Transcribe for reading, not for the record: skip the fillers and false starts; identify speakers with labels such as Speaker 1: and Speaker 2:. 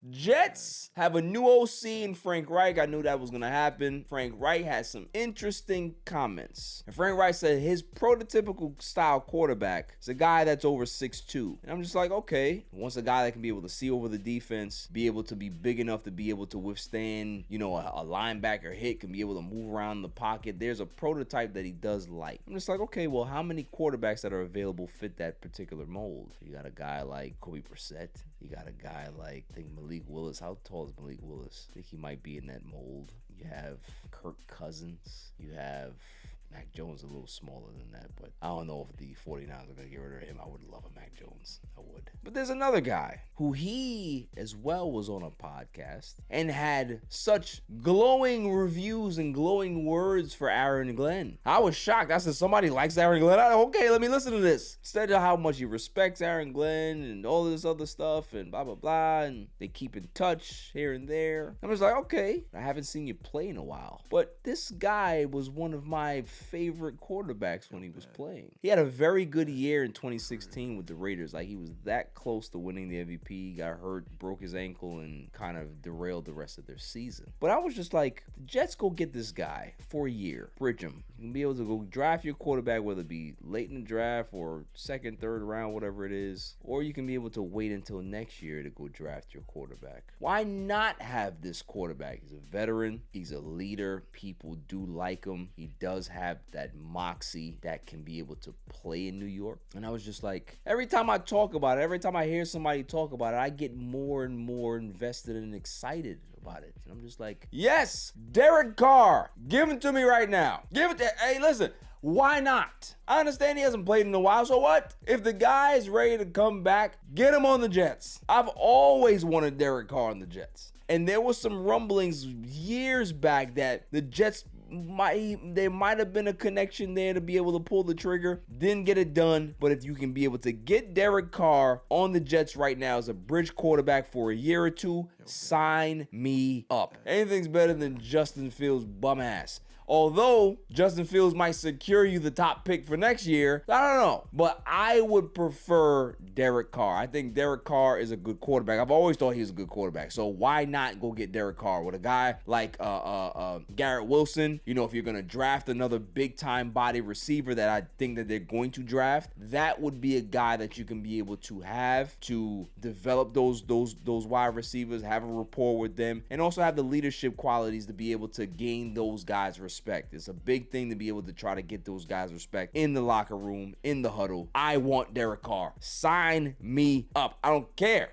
Speaker 1: Jets have a new OC in Frank Reich. I knew that was going to happen. Frank Reich has some interesting comments. And Frank Reich said his prototypical style quarterback is a guy that's over 6'2". And I'm just like, okay, wants a guy that can be able to see over the defense, be able to be big enough to be able to withstand, you know, a linebacker hit, can be able to move around the pocket. There's a prototype that he does like. I'm just like, okay, well, how many quarterbacks that are available fit that particular mold? You got a guy like Kobe Brissett. You got a guy like, I think Malik Willis. How tall is Malik Willis? I think he might be in that mold. You have Kirk Cousins. You have Mac Jones, a little smaller than that, but I don't know if the 49ers are going to get rid of him. I would love a Mac Jones. I would. But there's another guy who he as well was on a podcast and had such glowing reviews and glowing words for Aaron Glenn. I was shocked. I said, somebody likes Aaron Glenn. Okay, let me listen to this. Instead of how much he respects Aaron Glenn and all this other stuff and blah, blah, blah, and they keep in touch here and there. I'm just like, okay, I haven't seen you play in a while. But this guy was one of my favorite quarterbacks when he was playing. He had a very good year in 2016 with the Raiders. Like, he was that close to winning the MVP, got hurt, broke his ankle, and kind of derailed the rest of their season. But I was just like, the Jets go get this guy for a year, bridge him. You can be able to go draft your quarterback, whether it be late in the draft or second, third round, whatever it is, or you can be able to wait until next year to go draft your quarterback. Why not have this quarterback? He's a veteran, he's a leader, people do like him, he does have that moxie that can be able to play in New York. And I was just like, every time I talk about it, every time I hear somebody talk about it, I get more and more invested and excited about it. And I'm just like, yes, Derek Carr, give it to me right now. Give it to, hey, listen, why not? I understand he hasn't played in a while, so what? If the guy is ready to come back, get him on the Jets. I've always wanted Derek Carr on the Jets. And there was some rumblings years back that the Jets there might have been a connection there to be able to pull the trigger. Didn't get it done. But if you can be able to get Derek Carr on the Jets right now as a bridge quarterback for a year or two, sign me up. Anything's better than Justin Fields' bum ass. Although Justin Fields might secure you the top pick for next year, I don't know. But I would prefer Derek Carr. I think Derek Carr is a good quarterback. I've always thought he was a good quarterback. So why not go get Derek Carr with a guy like Garrett Wilson? You know, if you're going to draft another big-time body receiver that I think that they're going to draft, that would be a guy that you can be able to have to develop those wide receivers, have a rapport with them, and also have the leadership qualities to be able to gain those guys respect. It's a big thing to be able to try to get those guys respect in the locker room, in the huddle. I want Derek Carr. Sign me up. I don't care.